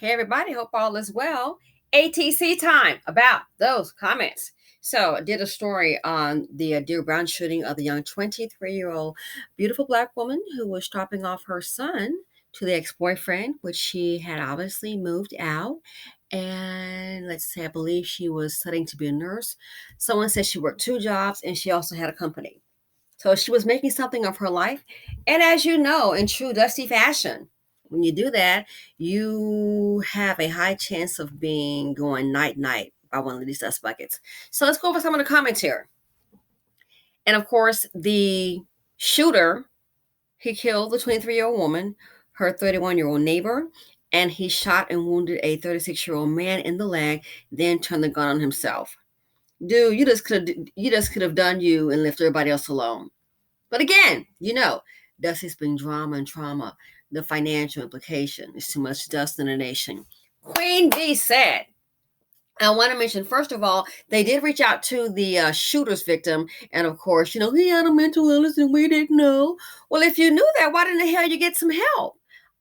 Hey, everybody. Hope all is well. ATC time about those comments. So, I did a story on the Deer Brown shooting of the young 23-year-old beautiful black woman who was dropping off her son to the ex boyfriend, which she had obviously moved out. And let's say, I believe she was studying to be a nurse. Someone said she worked two jobs and she also had a company. So, she was making something of her life. And as you know, in true Dusty fashion, when you do that, you have a high chance of being going night night by one of these dust buckets. So let's go over some of the comments here. And of course, the shooter, he killed the 23-year-old woman, her 31-year-old neighbor, and he shot and wounded a 36-year-old man in the leg, then turned the gun on himself. Dude, you just could have done you and left everybody else alone. But again, Dusty's been drama and trauma. The financial implication is too much dust in the nation. Queen B said, I want to mention, first of all, they did reach out to the shooter's victim. And of course, he had a mental illness and we didn't know. Well, if you knew that, why didn't the hell you get some help?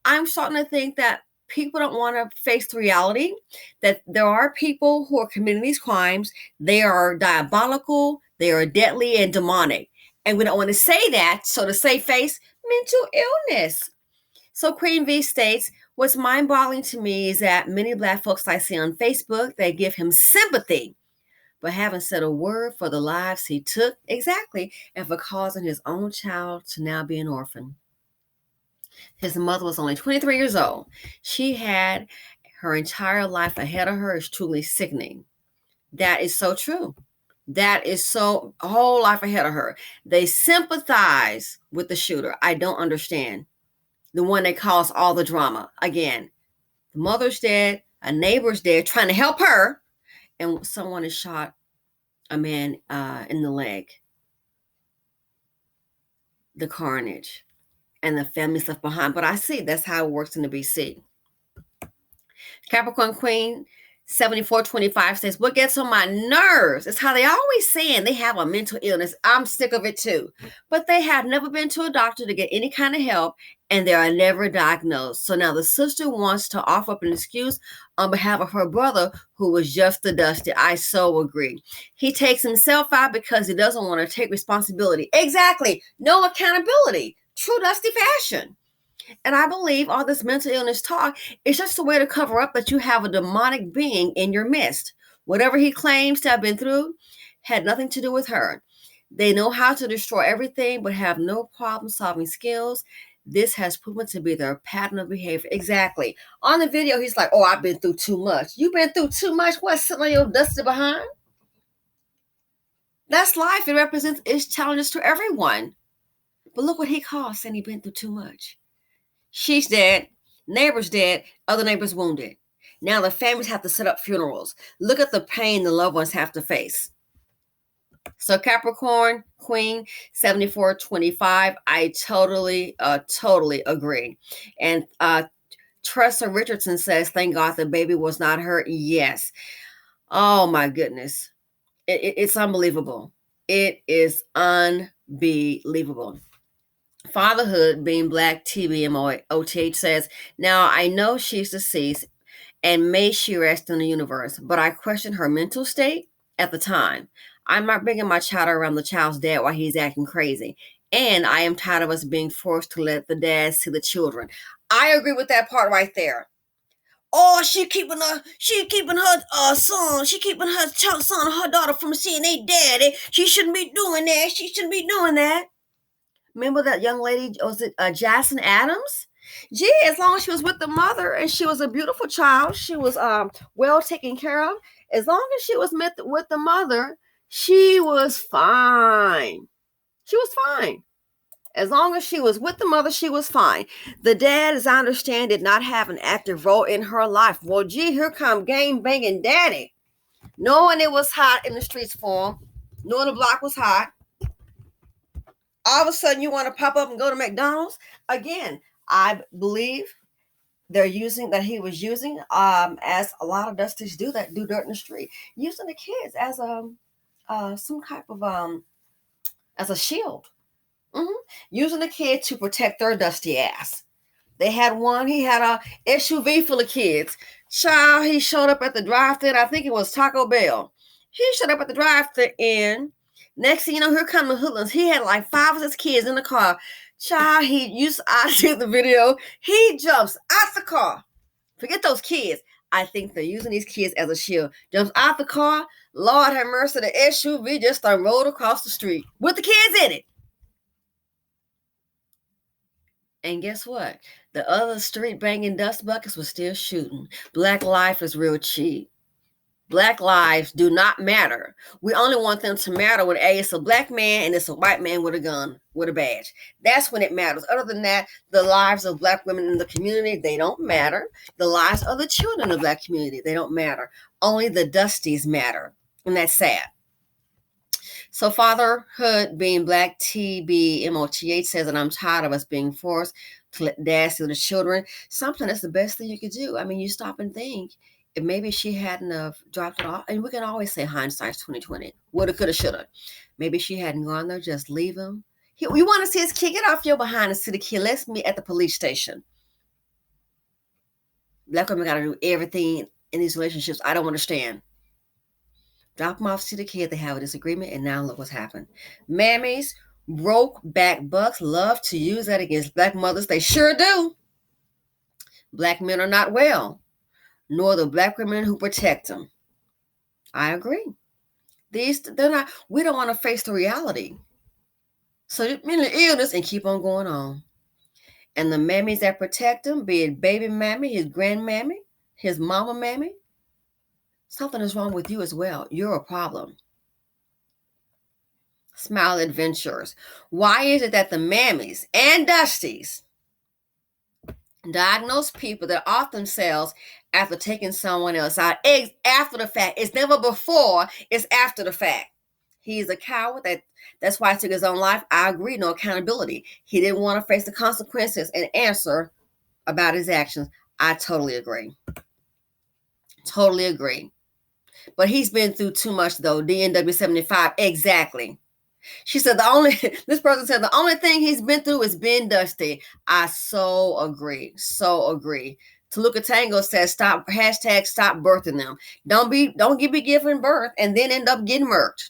I'm starting to think that people don't want to face the reality that there are people who are committing these crimes. They are diabolical, they are deadly and demonic. And we don't want to say that. So to save face, mental illness. So Queen V states, what's mind-boggling to me is that many black folks I see on Facebook, they give him sympathy, but haven't said a word for the lives he took, exactly, and for causing his own child to now be an orphan. His mother was only 23 years old. She had her entire life ahead of her. Is truly sickening. That is so true. That is so, a whole life ahead of her. They sympathize with the shooter. I don't understand. The one that caused all the drama. Again, the mother's dead, a neighbor's dead, trying to help her, and someone has shot a man in the leg. The carnage and the family's left behind. But I see that's how it works in the BC. Capricorn Queen 7425 says, what gets on my nerves is how they always saying they have a mental illness. I'm sick of it too. But they have never been to a doctor to get any kind of help, and they are never diagnosed. So now the sister wants to offer up an excuse on behalf of her brother, who was just a Dusty. I so agree. He takes himself out because he doesn't want to take responsibility. Exactly. No accountability. True Dusty fashion. And I believe all this mental illness talk is just a way to cover up that you have a demonic being in your midst. Whatever he claims to have been through had nothing to do with her. They know how to destroy everything but have no problem-solving skills. This has proven to be their pattern of behavior. Exactly. On the video, he's like, oh, I've been through too much. You've been through too much? What, sitting on your dusty behind? That's life. It represents its challenges to everyone. But look what he caused, saying he'd been through too much. She's dead, neighbor's dead, other neighbors wounded. Now the families have to set up funerals. Look at the pain the loved ones have to face. So Capricorn Queen 7425, I totally agree. And Tressa Richardson says, thank God the baby was not hurt. Yes. Oh my goodness. It's unbelievable. It is unbelievable. Fatherhood being Black TBMOTH says, now I know she's deceased and may she rest in the universe, but I question her mental state at the time. I'm not bringing my child around the child's dad while he's acting crazy. And I am tired of us being forced to let the dad see the children. I agree with that part right there. Oh, she keeping her son, she keeping her son or her daughter from seeing their daddy. She shouldn't be doing that. She shouldn't be doing that. Remember that young lady, was it Jackson Adams? Gee, as long as she was with the mother and she was a beautiful child, she was well taken care of. As long as she was with the mother, she was fine. She was fine. As long as she was with the mother, she was fine. The dad, as I understand, did not have an active role in her life. Well, gee, here come gang banging daddy. Knowing it was hot in the streets for him, knowing the block was hot. All of a sudden, you want to pop up and go to McDonald's? Again, I believe he was using, as a lot of Dusties do that, do dirt in the street, using the kids as some type of, as a shield. Using the kid to protect their dusty ass. They had one. He had a SUV full of kids. Child, he showed up at the drive-thru. I think it was Taco Bell. He showed up at the drive-thru and next thing you know, here come the hoodlums. He had like 5 or 6 kids in the car. Child, I see the video. He jumps out the car. Forget those kids. I think they're using these kids as a shield. Jumps out the car. Lord have mercy, the SUV just rolled across the street with the kids in it. And guess what? The other street banging dust buckets were still shooting. Black life is real cheap. Black lives do not matter. We only want them to matter when it's a black man and it's a white man with a gun, with a badge. That's when it matters. Other than that, the lives of black women in the community, they don't matter. The lives of the children of the black community, they don't matter. Only the Dusties matter. And that's sad. So fatherhood being black, TBMOTH says that I'm tired of us being forced to let dads to the children. Sometimes that's the best thing you could do. I mean, you stop and think if maybe she hadn't have dropped it off. And we can always say hindsight's 2020. Woulda, coulda, shoulda. Maybe she hadn't gone there, just leave him. You want to see his kid? Get off your behind and see the kid. Let's meet at the police station. Black women got to do everything in these relationships. I don't understand. Drop them off, see the kid, they have a disagreement, and now look what's happened. Mammies, broke back bucks love to use that against black mothers. They sure do. Black men are not well, nor the black women who protect them. I agree. They're not, we don't want to face the reality. So mental illness and keep on going on. And the mammies that protect them, be it baby mammy, his grandmammy, his mama mammy, something is wrong with you as well. You're a problem. Smile Adventures. Why is it that the mammies and Dusties diagnose people that off themselves after taking someone else out after the fact? It's never before, it's after the fact. He's a coward. That's why he took his own life. I agree, no accountability. He didn't want to face the consequences and answer about his actions. I totally agree. Totally agree. But he's been through too much though. DNW 75, exactly. She said this person said the only thing he's been through is being Dusty. I so agree. So agree. Toluca Tango says stop birthing them. Don't be giving birth and then end up getting murked.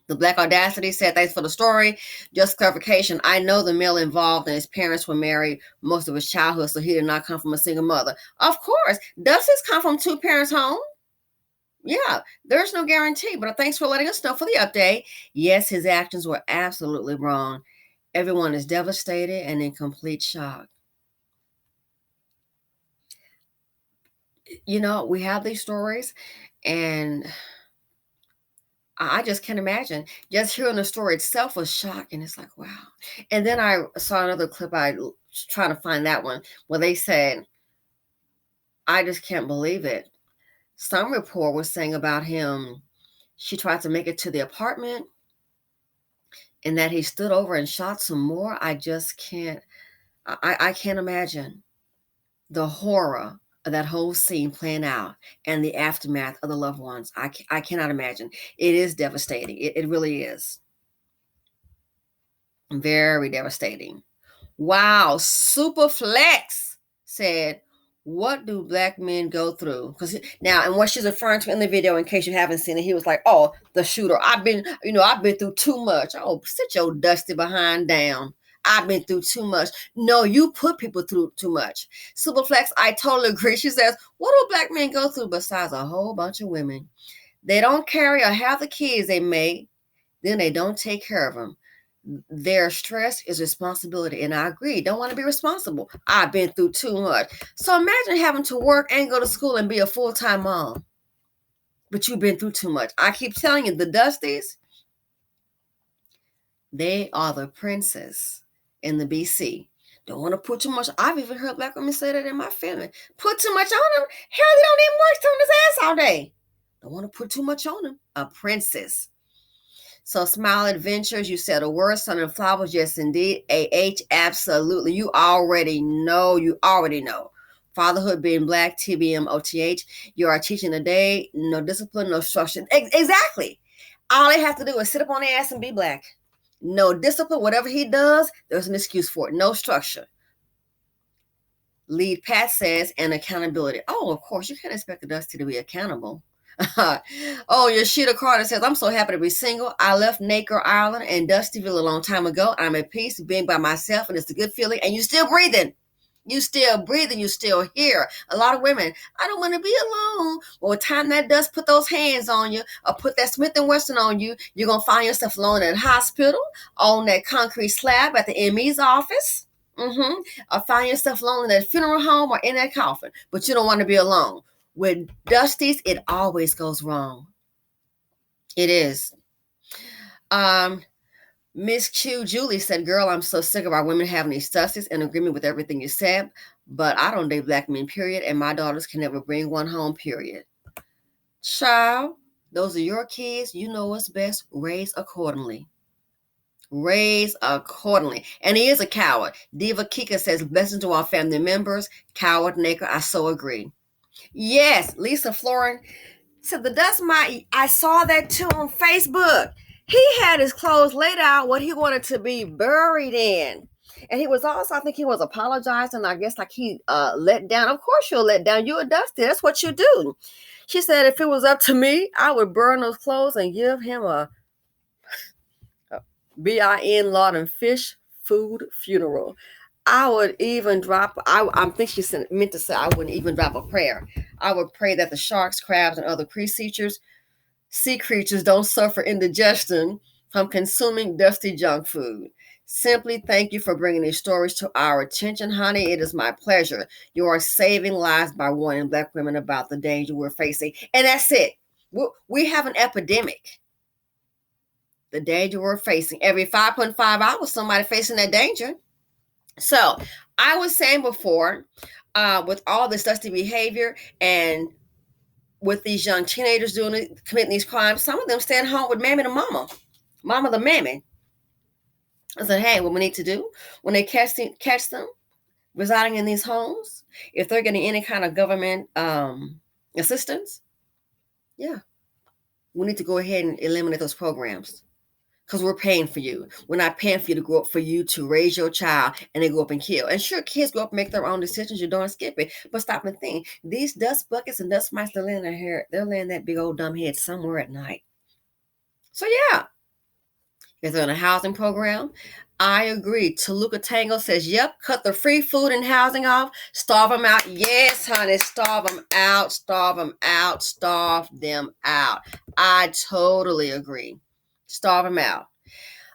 The Black Audacity said, thanks for the story. Just clarification. I know the male involved and his parents were married most of his childhood, so he did not come from a single mother. Of course. Dusty's come from 2 parents home. Yeah, there's no guarantee, but thanks for letting us know for the update. Yes, his actions were absolutely wrong. Everyone is devastated and in complete shock. You know, we have these stories, and I just can't imagine. Just hearing the story itself was shocking. It's like, wow. And then I saw another clip. I was trying to find that one where they said, I just can't believe it. Some report was saying about him, she tried to make it to the apartment and that he stood over and shot some more. I just can't, I can't imagine the horror of that whole scene playing out and the aftermath of the loved ones. I cannot imagine. It is devastating. It really is. Very devastating. Wow. Superflex said, what do black men go through? Because now, and what she's referring to in the video, in case you haven't seen it, he was like, oh, the shooter. I've been through too much. Oh, sit your dusty behind down. I've been through too much. No, you put people through too much. Superflex, I totally agree. She says, what do black men go through besides a whole bunch of women? They don't carry or have the kids they made. Then they don't take care of them. Their stress is responsibility. And I agree. Don't want to be responsible. I've been through too much. So imagine having to work and go to school and be a full-time mom. But you've been through too much. I keep telling you, the Dusties, they are the princes in the BC. Don't want to put too much. I've even heard black women say that in my family. Put too much on them. Hell, they don't even work on his ass all day. Don't want to put too much on them. A princess. So Smile Adventures, you said a word, sun and flowers. Yes, indeed. AH, absolutely. You already know. Fatherhood being black, TBMOTH. You are teaching today. No discipline, no structure. Exactly. All they have to do is sit up on their ass and be black. No discipline. Whatever he does, there's an excuse for it. No structure. Lead Pat says, and accountability. Oh, of course, you can't expect the Dusty to be accountable. Oh, Yoshida Carter says, I'm so happy to be single. I left Naker Island and Dustyville a long time ago. I'm at peace being by myself, and it's a good feeling. And you still breathing. You still breathing. You still here. A lot of women, I don't want to be alone. Well, the time that dust put those hands on you or put that Smith & Wesson on you, you're going to find yourself alone in a hospital, on that concrete slab at the ME's office. Or find yourself alone in that funeral home or in that coffin. But you don't want to be alone. With Dusties, it always goes wrong. It is. Miss Q Julie said, girl, I'm so sick of our women having these Dusties, in agreement with everything you said, but I don't date black men, period, and my daughters can never bring one home, period. Child, those are your kids. You know what's best. Raise accordingly. Raise accordingly. And he is a coward. Diva Kika says, blessings to our family members. Coward Naker, I so agree. Yes, Lisa Florin said the dust mite. I saw that too on Facebook. He had his clothes laid out what he wanted to be buried in. And he was also, I think he was apologizing. I guess like he let down. Of course you'll let down. You're a Dusty. That's what you do. She said if it was up to me, I would burn those clothes and give him a bin Lord and fish food funeral. I would even drop, I think she meant to say I wouldn't even drop a prayer. I would pray that the sharks, crabs, and other sea creatures don't suffer indigestion from consuming dusty junk food. Simply thank you for bringing these stories to our attention, honey. It is my pleasure. You are saving lives by warning black women about the danger we're facing. And that's it. We have an epidemic. The danger we're facing. Every 5.5 hours, somebody facing that danger. So I was saying before, with all this dusty behavior and with these young teenagers committing these crimes, some of them stand home with mammy and mama the mammy. I said, hey, what we need to do when they catch them residing in these homes, if they're getting any kind of government assistance, yeah, we need to go ahead and eliminate those programs. Because we're paying for you. We're not paying for you to grow up, for you to raise your child and they go up and kill. And sure, kids grow up and make their own decisions. You don't skip it. But stop and think. These dust buckets and dust mites, they're laying that big old dumb head somewhere at night. So yeah. Is there a housing program? I agree. Toluca Tango says, yep, cut the free food and housing off. Starve them out. Yes, honey, starve them out. Starve them out. Starve them out. I totally agree. Starve them out.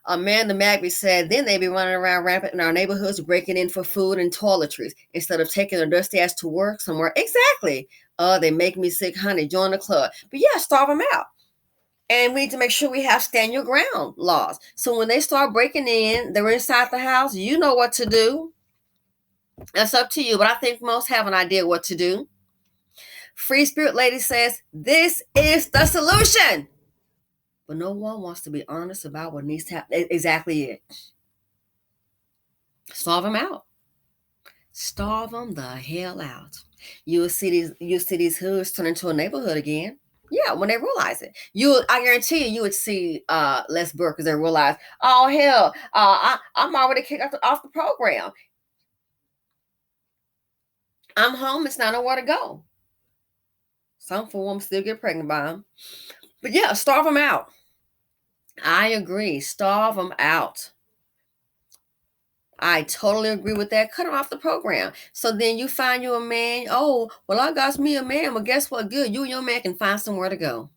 Amanda Magby said, then they be running around rampant in our neighborhoods, breaking in for food and toiletries instead of taking their dusty ass to work somewhere. Exactly. They make me sick, honey. Join the club. But yeah, starve them out. And we need to make sure we have stand your ground laws. So when they start breaking in, they're inside the house, you know what to do. That's up to you. But I think most have an idea what to do. Free Spirit Lady says, this is the solution. But no one wants to be honest about what needs to happen. Exactly it. Starve them out. Starve them the hell out. You'll see these hoods turn into a neighborhood again. Yeah, when they realize it. I guarantee you would see Les Burke because they realize, oh hell, I'm already kicked off the program. I'm homeless now, nowhere to go. Some for them still get pregnant by them. But yeah, starve them out. I agree. Starve them out. I totally agree with that. Cut them off the program. So then you find you a man. Oh, well, I got me a man. Well, guess what? Good. You and your man can find somewhere to go.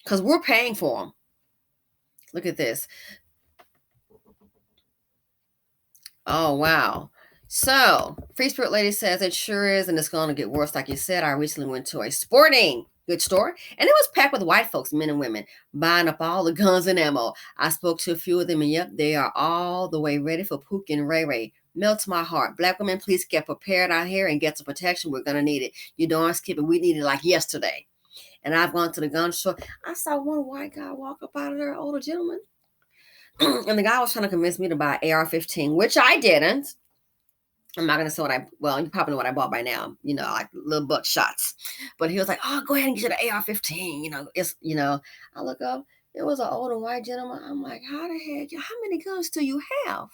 Because we're paying for them. Look at this. Oh, wow. So, Free Spirit Lady says it sure is, and it's going to get worse. Like you said, I recently went to a sporting goods store, and it was packed with white folks, men and women, buying up all the guns and ammo. I spoke to a few of them, and yep, they are all the way ready for Pookie and Ray Ray. Melts my heart. Black women, please get prepared out here and get some protection. We're going to need it. You don't skip it. We need it like yesterday. And I've gone to the gun store. I saw one white guy walk up out of there, older gentleman. And the guy was trying to convince me to buy AR-15, which I didn't. I'm not gonna say you probably know what I bought by now, like little buck shots. But he was like, oh, go ahead and get you the AR-15. I look up, it was an older white gentleman. I'm like, how many guns do you have?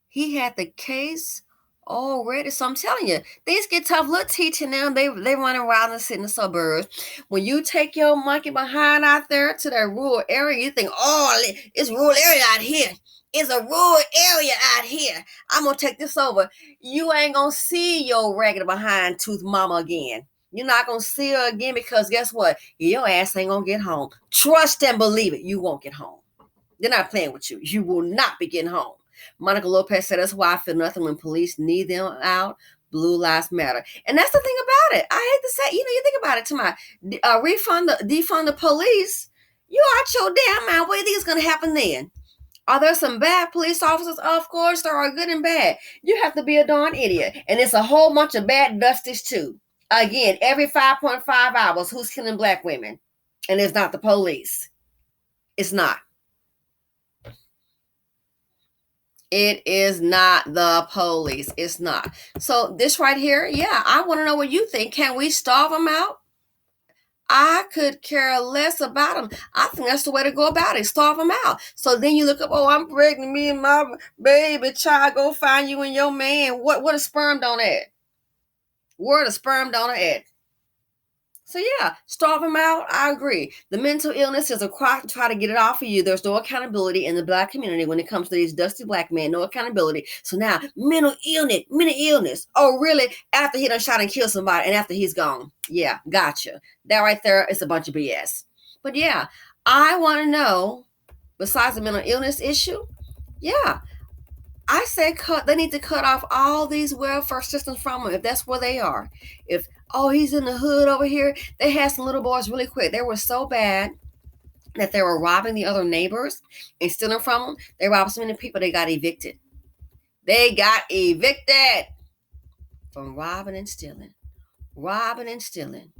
He had the case already. So I'm telling you, things get tough. Little teaching them, they run around and sit in the suburbs. When you take your monkey behind out there to that rural area, you think, oh, it's rural area out here. It's a rural area out here. I'm gonna take this over. You ain't gonna see your ragged behind tooth mama again. You're not gonna see her again because guess what? Your ass ain't gonna get home. Trust and believe it. You won't get home. They're not playing with you. You will not be getting home. Monica Lopez said, that's why I feel nothing when police need them out. Blue lives matter. And that's the thing about it. I hate to say, you think about it, to my defund the police. You out your damn mind. What do you think is going to happen then? Are there some bad police officers? Of course, there are good and bad. You have to be a darn idiot. And it's a whole bunch of bad dusties too. Again, every 5.5 hours, who's killing black women? And it's not the police. It's not. It is not the police. It's not. So this right here, yeah, I want to know what you think. Can we starve them out? I could care less about them. I think that's the way to go about it. Starve them out. So then you look up, oh, I'm pregnant. Me and my baby child go find you and your man. What a sperm donor at? Where the sperm donor at? So yeah, starve them out. I agree. The mental illness is a cry to try to get it off of you. There's no accountability in the black community when it comes to these dusty black men. No accountability. So now mental illness. Oh, really? After he done shot and killed somebody, and after he's gone. Yeah, gotcha. That right there is a bunch of BS. But yeah, I want to know. Besides the mental illness issue, yeah, I say they need to cut off all these welfare systems from them if that's where they are. If, oh, he's in the hood over here. They had some little boys really quick. They were so bad that they were robbing the other neighbors and stealing from them. They robbed so many people, they got evicted. They got evicted from robbing and stealing. Robbing and stealing.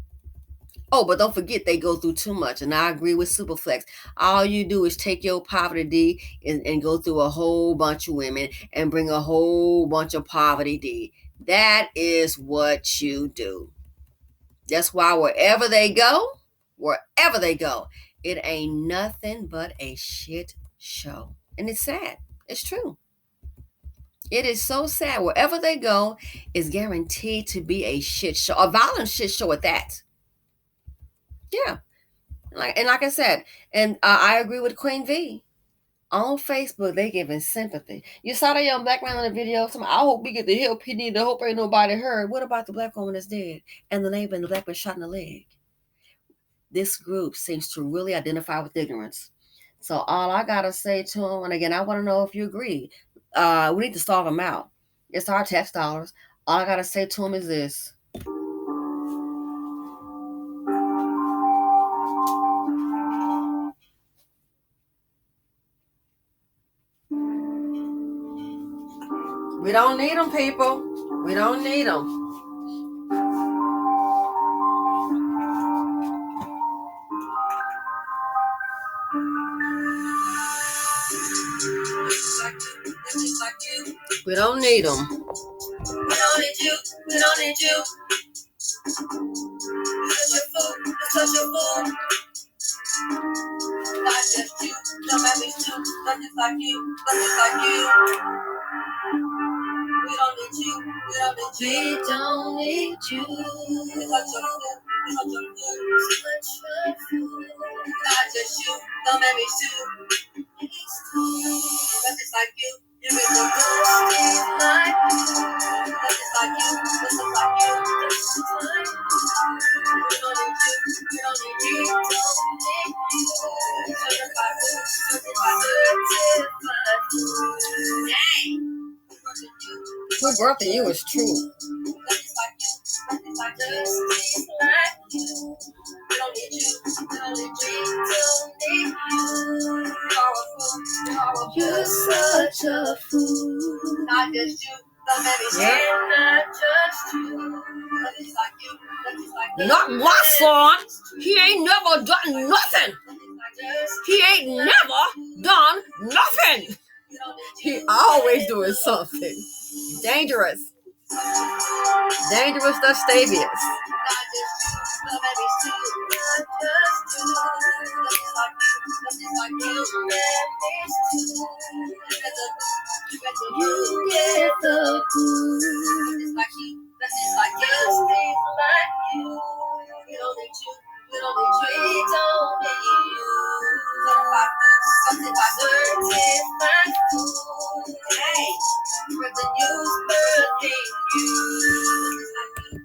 Oh, but don't forget they go through too much. And I agree with Superflex. All you do is take your poverty D and go through a whole bunch of women and bring a whole bunch of poverty D. That is what you do. That's why wherever they go, it ain't nothing but a shit show. And it's sad. It's true. It is so sad. Wherever they go is guaranteed to be a shit show, a violent shit show at that. Yeah. Like I said, and I agree with Queen V. On Facebook, they giving sympathy. You saw that young black man in the video. I hope we get the help he need. I hope ain't nobody hurt. What about the black woman that's dead and the neighbor and the black man shot in the leg? This group seems to really identify with ignorance. So all I gotta say to them, and again, I want to know if you agree. We need to starve them out. It's our tax dollars. All I gotta say to them is this. We don't need them, people. We don't need them. We don't need them. We don't need you. We don't need you. Such a fool. Not just you. Don't make me too. Not just like you. Not just like you. We don't need you. We don't need you. We don't need you. Such a fool. Such a fool. Not just you. Don't make me too. Not just like you. You get the good like you. Not just like you. Not just like you. Just like you. We don't need you. We don't need you. Don't need you. Certified food. Certified food. Dang. Who birthday you is true. You're such a fool. Not just you. Not just you. Not my son. He ain't never done nothing. He ain't never done nothing. He always doing something. Dangerous. Dangerous Dustavius. You get the food. Little retreat on me. Something about certified food. Hey, with the news.